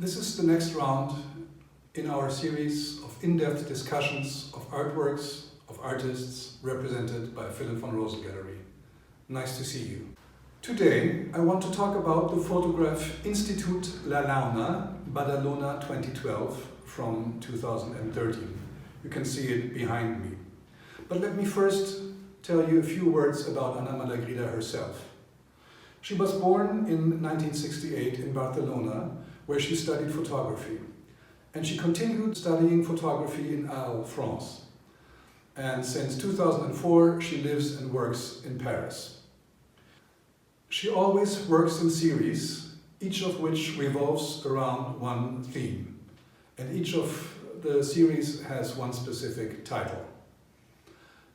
This is the next round in our series of in-depth discussions of artworks of artists represented by Philipp von Rosen Gallery. Nice to see you. Today I want to talk about the photograph Institut La Launa, Badalona 2012 from 2013. You can see it behind me. But let me first tell you a few words about Anna Malagrida herself. She was born in 1968 in Barcelona, where she studied photography. And she continued studying photography in Arles, France. And since 2004, she lives and works in Paris. She always works in series, each of which revolves around one theme. And each of the series has one specific title.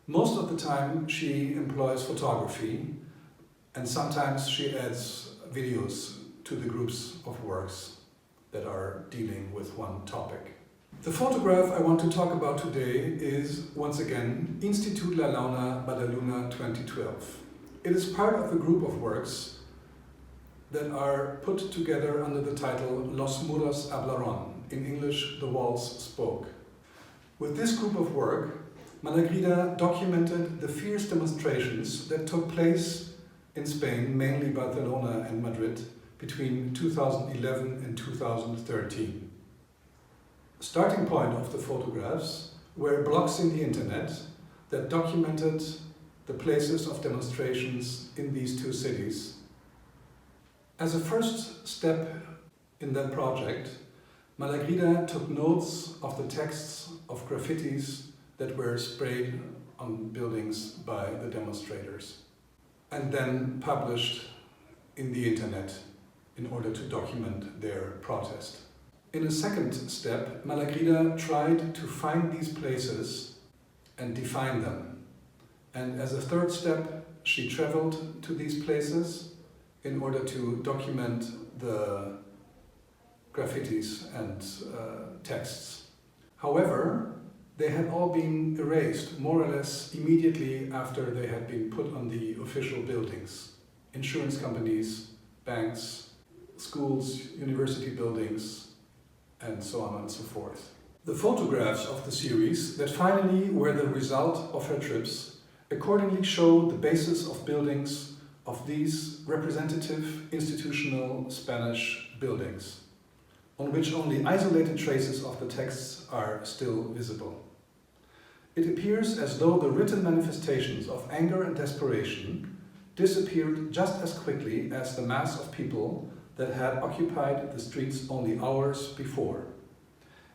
Most of the time she employs photography, and sometimes she adds videos to the groups of works that are dealing with one topic. The photograph I want to talk about today is, once again, Institut La Launa, Badalona 2012. It is part of a group of works that are put together under the title Los muros hablaron, in English, The Walls Spoke. With this group of work, Malagrida documented the fierce demonstrations that took place in Spain, mainly Barcelona and Madrid, between 2011 and 2013. The starting point of the photographs were blogs in the internet that documented the places of demonstrations in these two cities. As a first step in that project, Malagrida took notes of the texts of graffitis that were sprayed on buildings by the demonstrators and then published in the internet in order to document their protest. In a second step, Malagrida tried to find these places and define them. And as a third step, she traveled to these places in order to document the graffitis and texts. However, they had all been erased more or less immediately after they had been put on the official buildings. Insurance companies, banks, schools, university buildings, and so on and so forth. The photographs of the series that finally were the result of her trips accordingly show the basis of buildings of these representative institutional Spanish buildings, on which only isolated traces of the texts are still visible. It appears as though the written manifestations of anger and desperation disappeared just as quickly as the mass of people that had occupied the streets only hours before.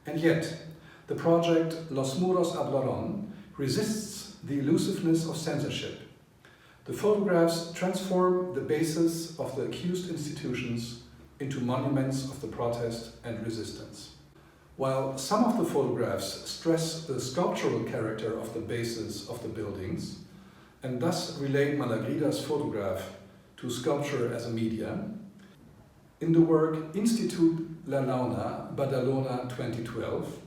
And yet, the project Los muros hablaron resists the elusiveness of censorship. The photographs transform the basis of the accused institutions into monuments of the protest and resistance. While some of the photographs stress the sculptural character of the bases of the buildings and thus relate Malagrida's photograph to sculpture as a media, in the work Institut La Launa, Badalona 2012,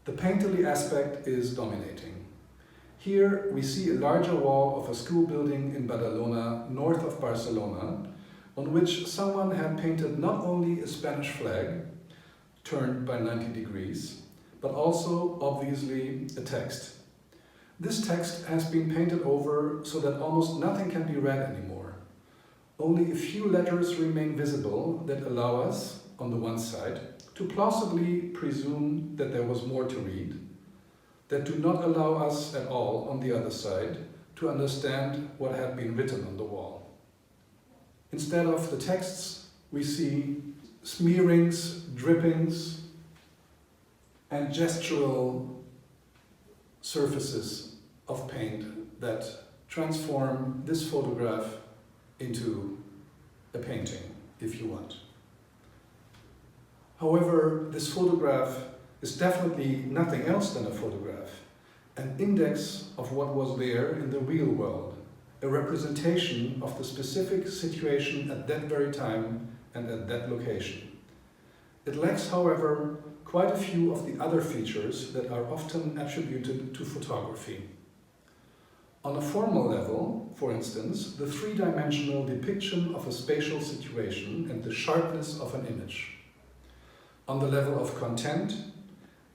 the painterly aspect is dominating. Here we see a larger wall of a school building in Badalona, north of Barcelona, on which someone had painted not only a Spanish flag, turned by 90 degrees, but also, obviously, a text. This text has been painted over so that almost nothing can be read anymore. Only a few letters remain visible that allow us, on the one side, to plausibly presume that there was more to read, that do not allow us at all, on the other side, to understand what had been written on the wall. Instead of the texts, we see smearings, drippings, and gestural surfaces of paint that transform this photograph into a painting, if you want. However, this photograph is definitely nothing else than a photograph, an index of what was there in the real world, a representation of the specific situation at that very time and at that location. It lacks, however, quite a few of the other features that are often attributed to photography. On a formal level, for instance, the three-dimensional depiction of a spatial situation and the sharpness of an image. on the level of content,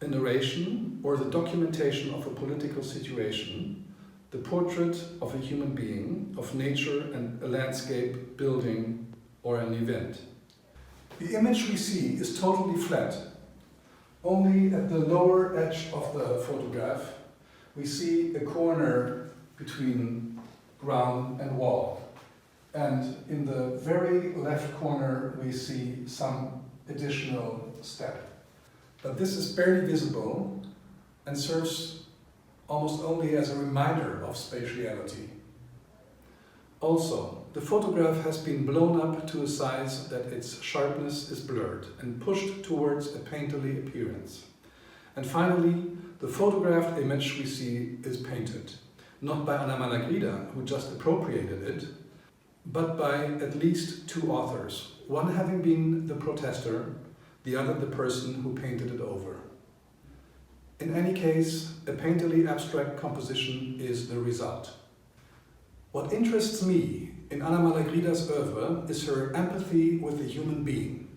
a narration, or the documentation of a political situation, the portrait of a human being, of nature and a landscape, building, or an event. The image we see is totally flat. Only at the lower edge of the photograph we see a corner between ground and wall. And in the very left corner we see some additional step. But this is barely visible and serves almost only as a reminder of spatiality. Also, the photograph has been blown up to a size that its sharpness is blurred and pushed towards a painterly appearance. And finally, the photographed image we see is painted, not by Anna Malagrida, who just appropriated it, but by at least two authors, one having been the protester, the other the person who painted it over. In any case, a painterly abstract composition is the result. What interests me in Anna Malagrida's oeuvre is her empathy with the human being.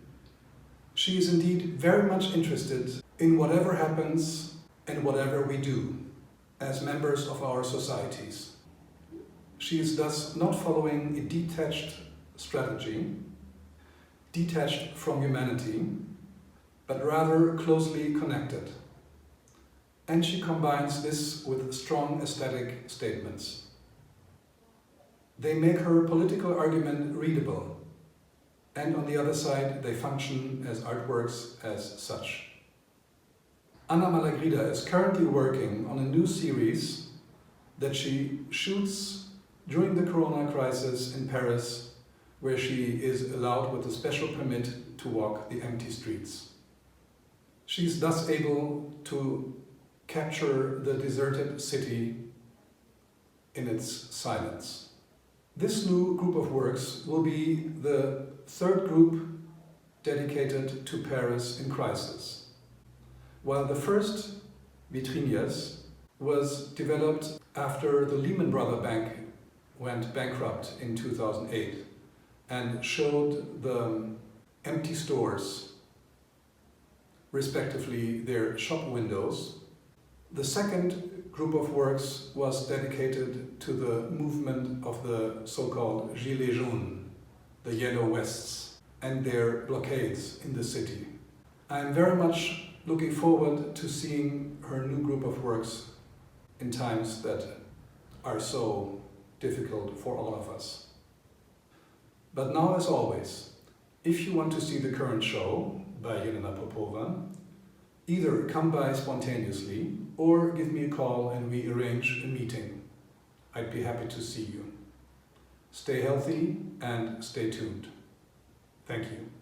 She is indeed very much interested in whatever happens and whatever we do as members of our societies. She is thus not following a detached strategy, detached from humanity, but rather closely connected. And she combines this with strong aesthetic statements. They make her political argument readable, and on the other side they function as artworks as such. Anna Malagrida is currently working on a new series that she shoots during the Corona crisis in Paris, where she is allowed with a special permit to walk the empty streets. She is thus able to capture the deserted city in its silence. This new group of works will be the third group dedicated to Paris in crisis, while the first, Vitrinias, was developed after the Lehman Brothers Bank went bankrupt in 2008 and showed the empty stores, respectively their shop windows. The second group of works was dedicated to the movement of the so-called Gilets jaunes, the yellow vests, and their blockades in the city. I am very much looking forward to seeing her new group of works in times that are so difficult for all of us. But now, as always, if you want to see the current show by Jelena Popova, either come by spontaneously or give me a call and we arrange a meeting. I'd be happy to see you. Stay healthy and stay tuned. Thank you.